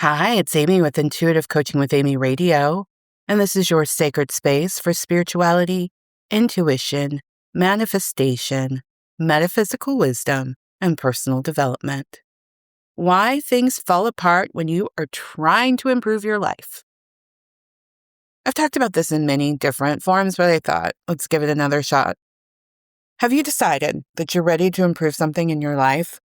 Hi, it's Amy with Intuitive Coaching with Amy Radio, and this is your sacred space for spirituality, intuition, manifestation, metaphysical wisdom, and personal development. Why things fall apart when you are trying to improve your life. I've talked about this in many different forms, but I thought, let's give it another shot. Have you decided that you're ready to improve something in your life?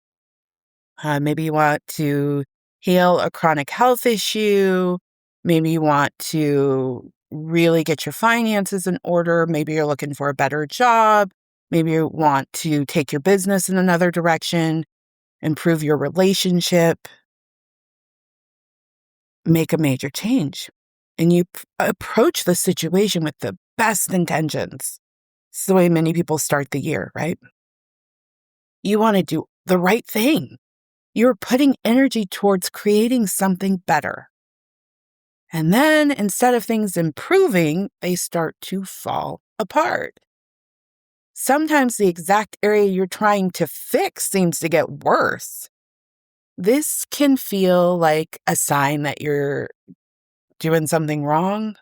Maybe you want to heal a chronic health issue. Maybe you want to really get your finances in order. Maybe you're looking for a better job. Maybe you want to take your business in another direction, improve your relationship, make a major change. And you approach the situation with the best intentions. It's the way many people start the year, right? You want to do the right thing. You're putting energy towards creating something better. And then instead of things improving, they start to fall apart. Sometimes the exact area you're trying to fix seems to get worse. This can feel like a sign that you're doing something wrong.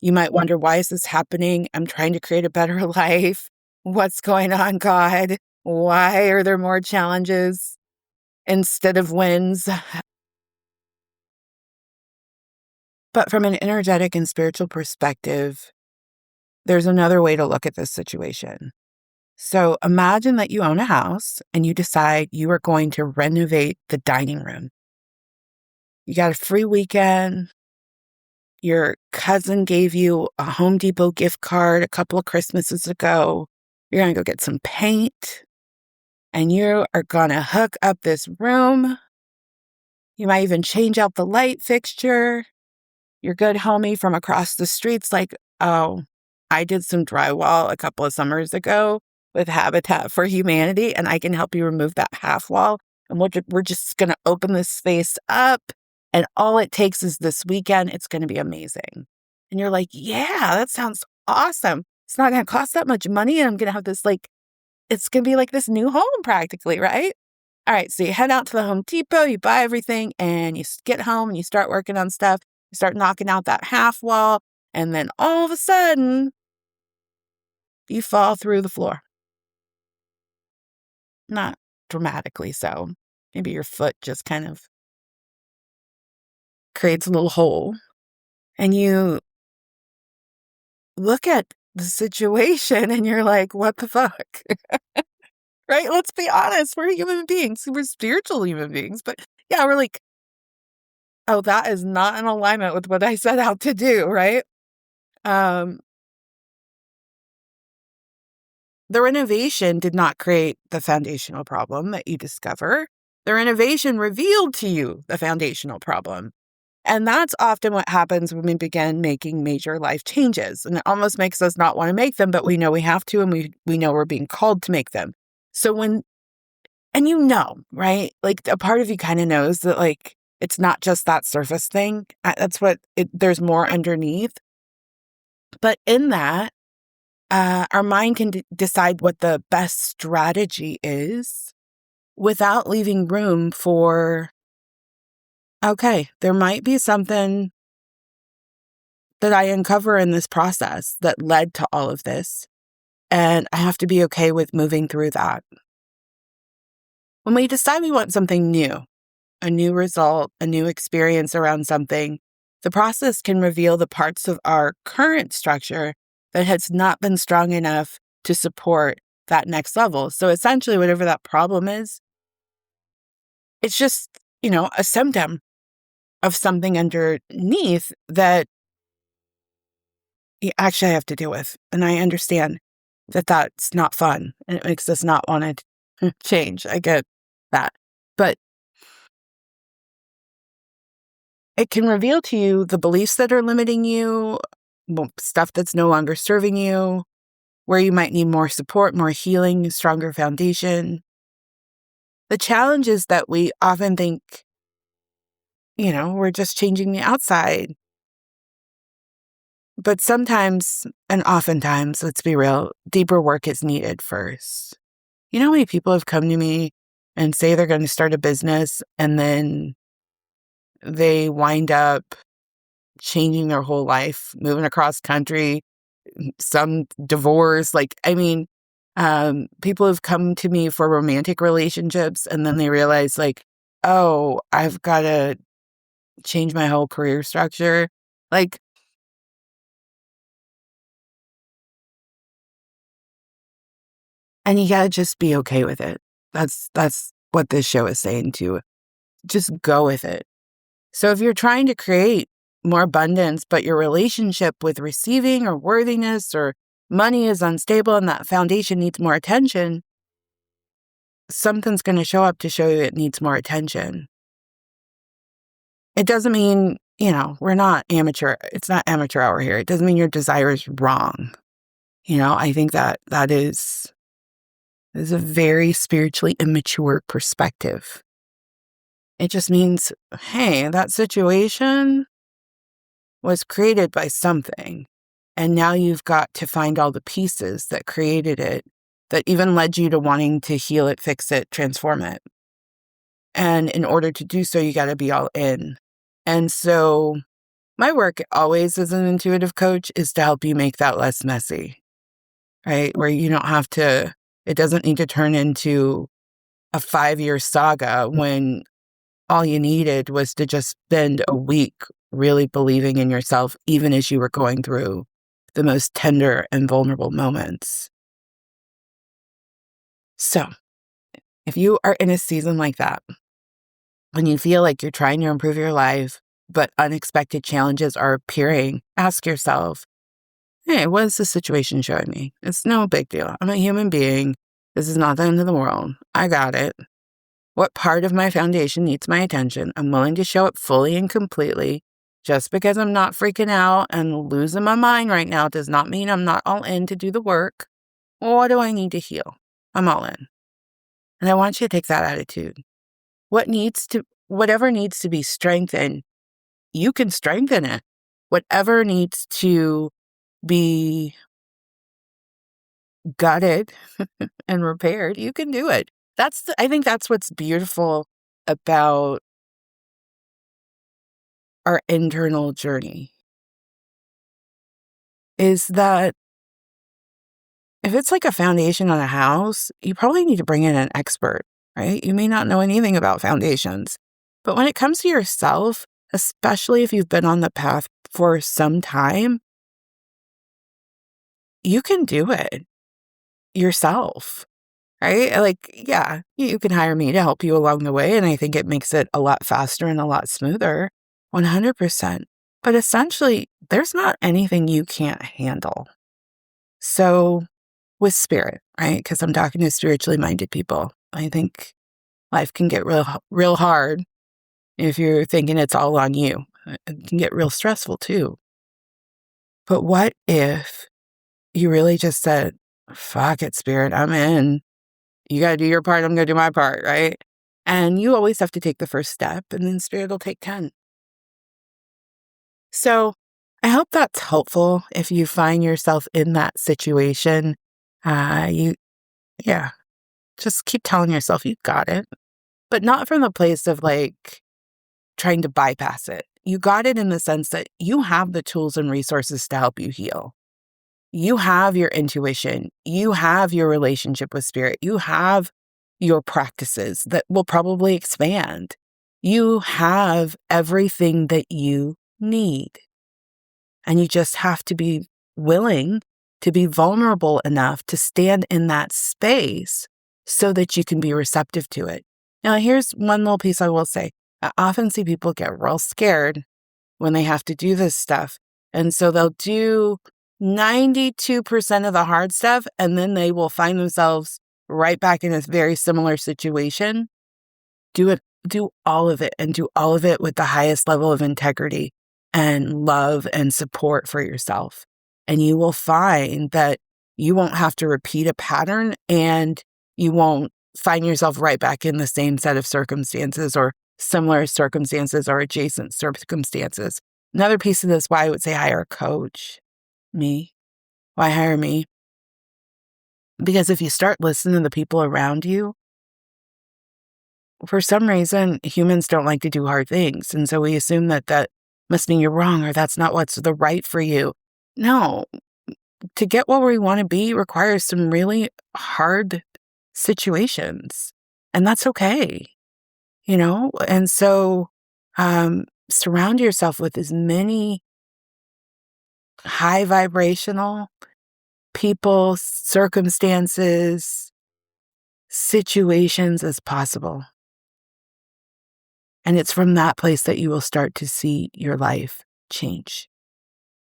You might wonder, why is this happening? I'm trying to create a better life. What's going on, God? Why are there more challenges instead of wins? But from an energetic and spiritual perspective, there's another way to look at this situation. So imagine that you own a house and you decide you are going to renovate the dining room. You got a free weekend. Your cousin gave you a Home Depot gift card a couple of Christmases ago. You're going to go get some paint and you are going to hook up this room. You might even change out the light fixture. Your good homie from across the street's like, oh, I did some drywall a couple of summers ago with Habitat for Humanity, and I can help you remove that half wall. And we're just going to open this space up, and all it takes is this weekend. It's going to be amazing. And you're like, yeah, that sounds awesome. It's not going to cost that much money, and I'm going to have this, it's going to be like this new home practically, right? All right, so you head out to the Home Depot, you buy everything, and you get home and you start working on stuff. You start knocking out that half wall, and then all of a sudden, you fall through the floor. Not dramatically so. Maybe your foot just kind of creates a little hole. And you look at the situation and you're like, what the fuck? Right? Let's be honest. We're human beings. We're spiritual human beings. But yeah, we're like, oh, that is not in alignment with what I set out to do, right? The renovation did not create the foundational problem that you discover. The renovation revealed to you the foundational problem. And that's often what happens when we begin making major life changes. And it almost makes us not want to make them, but we know we have to, and we know we're being called to make them. So right? Like a part of you kind of knows that it's not just that surface thing. There's more underneath. But in that, our mind can decide what the best strategy is without leaving room for, okay, there might be something that I uncover in this process that led to all of this, and I have to be okay with moving through that. When we decide we want something new, a new result, a new experience around something, the process can reveal the parts of our current structure that has not been strong enough to support that next level. So essentially, whatever that problem is, it's just, a symptom of something underneath that you actually have to deal with. And I understand that that's not fun and it makes us not want to change. I get that. But it can reveal to you the beliefs that are limiting you, stuff that's no longer serving you, where you might need more support, more healing, a stronger foundation. The challenge is that we often think, we're just changing the outside. But sometimes, and oftentimes, let's be real, deeper work is needed first. You know how many people have come to me and say they're going to start a business, and then they wind up changing their whole life, moving across country, some divorce. People have come to me for romantic relationships and then they realize oh, I've got to change my whole career structure. Like, and you gotta just be okay with it. That's what this show is saying too. Just go with it. So if you're trying to create more abundance, but your relationship with receiving or worthiness or money is unstable and that foundation needs more attention, something's going to show up to show you it needs more attention. It doesn't mean, we're not amateur. It's not amateur hour here. It doesn't mean your desire is wrong. I think that is a very spiritually immature perspective. It just means, hey, that situation was created by something. And now you've got to find all the pieces that created it, that even led you to wanting to heal it, fix it, transform it. And in order to do so, you got to be all in. And so my work always as an intuitive coach is to help you make that less messy, right? Where you don't have to, it doesn't need to turn into a 5-year saga when all you needed was to just spend a week really believing in yourself, even as you were going through the most tender and vulnerable moments. So, if you are in a season like that, when you feel like you're trying to improve your life, but unexpected challenges are appearing, ask yourself, hey, what is this situation showing me? It's no big deal. I'm a human being. This is not the end of the world. I got it. What part of my foundation needs my attention? I'm willing to show it fully and completely. Just because I'm not freaking out and losing my mind right now does not mean I'm not all in to do the work. What do I need to heal? I'm all in. And I want you to take that attitude. Whatever needs to be strengthened, you can strengthen it. Whatever needs to be gutted and repaired, you can do it. I think that's what's beautiful about our internal journey, is that if it's like a foundation on a house, you probably need to bring in an expert, right? You may not know anything about foundations, but when it comes to yourself, especially if you've been on the path for some time, you can do it yourself, right? Yeah, you can hire me to help you along the way, and I think it makes it a lot faster and a lot smoother, 100%. But essentially, there's not anything you can't handle. So with spirit, right? Because I'm talking to spiritually minded people. I think life can get real hard if you're thinking it's all on you. It can get real stressful too. But what if you really just said, fuck it, spirit, I'm in. You got to do your part. I'm going to do my part, right? And you always have to take the first step, and then spirit will take 10. So I hope that's helpful if you find yourself in that situation. Just keep telling yourself you got it, but not from the place of trying to bypass it. You got it in the sense that you have the tools and resources to help you heal. You have your intuition. You have your relationship with spirit. You have your practices that will probably expand. You have everything that you need. And you just have to be willing to be vulnerable enough to stand in that space so that you can be receptive to it. Now, here's one little piece I will say. I often see people get real scared when they have to do this stuff. And so they'll do 92% of the hard stuff, and then they will find themselves right back in a very similar situation. Do all of it, and do all of it with the highest level of integrity and love and support for yourself. And you will find that you won't have to repeat a pattern, and you won't find yourself right back in the same set of circumstances or similar circumstances or adjacent circumstances. Another piece of this, why I would say hire a coach. Me. Why hire me? Because if you start listening to the people around you, for some reason, humans don't like to do hard things. And so we assume that that must mean you're wrong or that's not what's the right for you. No, to get where we want to be requires some really hard situations. And that's okay, you know? And so surround yourself with as many high vibrational people, circumstances, situations as possible. And it's from that place that you will start to see your life change.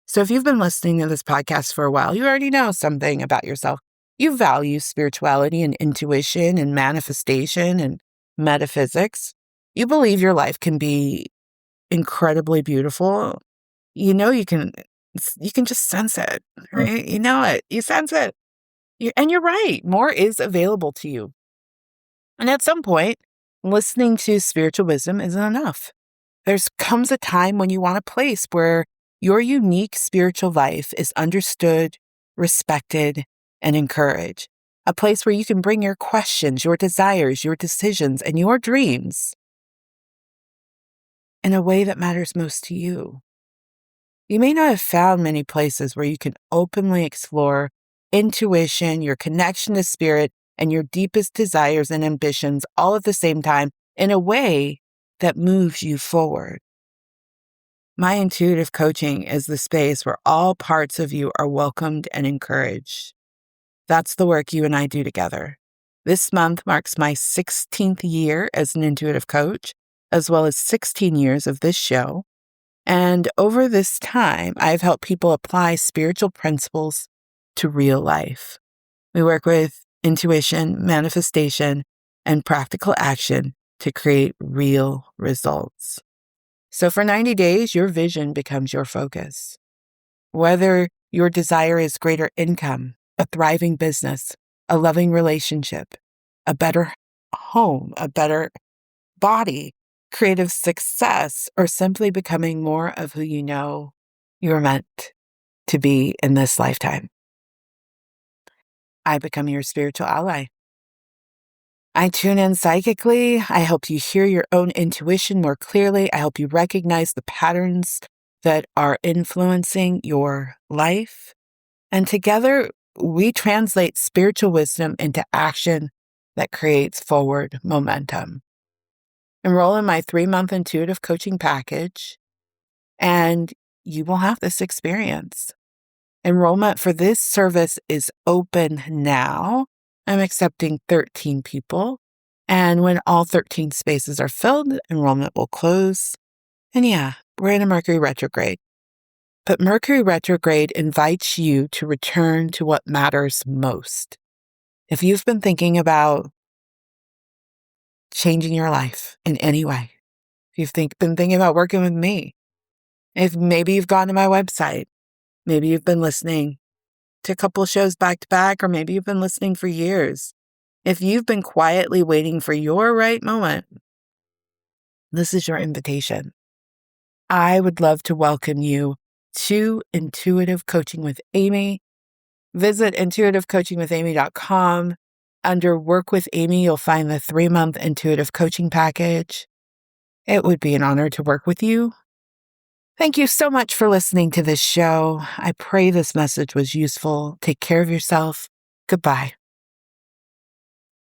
So if you've been listening to this podcast for a while, you already know something about yourself. You value spirituality and intuition and manifestation and metaphysics. You believe your life can be incredibly beautiful. You know you can just sense it, right? You know it. You sense it. And you're right. More is available to you. And at some point, listening to spiritual wisdom isn't enough. There comes a time when you want a place where your unique spiritual life is understood, respected, and encouraged. A place where you can bring your questions, your desires, your decisions, and your dreams in a way that matters most to you. You may not have found many places where you can openly explore intuition, your connection to spirit, and your deepest desires and ambitions all at the same time in a way that moves you forward. My intuitive coaching is the space where all parts of you are welcomed and encouraged. That's the work you and I do together. This month marks my 16th year as an intuitive coach, as well as 16 years of this show. And over this time, I've helped people apply spiritual principles to real life. We work with intuition, manifestation, and practical action to create real results. So for 90 days, your vision becomes your focus. Whether your desire is greater income, a thriving business, a loving relationship, a better home, a better body, creative success, or simply becoming more of who you know you're meant to be in this lifetime, I become your spiritual ally. I tune in psychically. I help you hear your own intuition more clearly. I help you recognize the patterns that are influencing your life. And together, we translate spiritual wisdom into action that creates forward momentum. Enroll in my 3-month intuitive coaching package, and you will have this experience. Enrollment for this service is open now. I'm accepting 13 people. And when all 13 spaces are filled, enrollment will close. And yeah, we're in a Mercury retrograde. But Mercury retrograde invites you to return to what matters most. If you've been thinking about changing your life in any way, if you've been thinking about working with me, if maybe you've gone to my website, maybe you've been listening to a couple of shows back to back, or maybe you've been listening for years. If you've been quietly waiting for your right moment, this is your invitation. I would love to welcome you to Intuitive Coaching with Amy. Visit intuitivecoachingwithamy.com. Under Work with Amy, you'll find the 3-month intuitive coaching package. It would be an honor to work with you. Thank you so much for listening to this show. I pray this message was useful. Take care of yourself. Goodbye.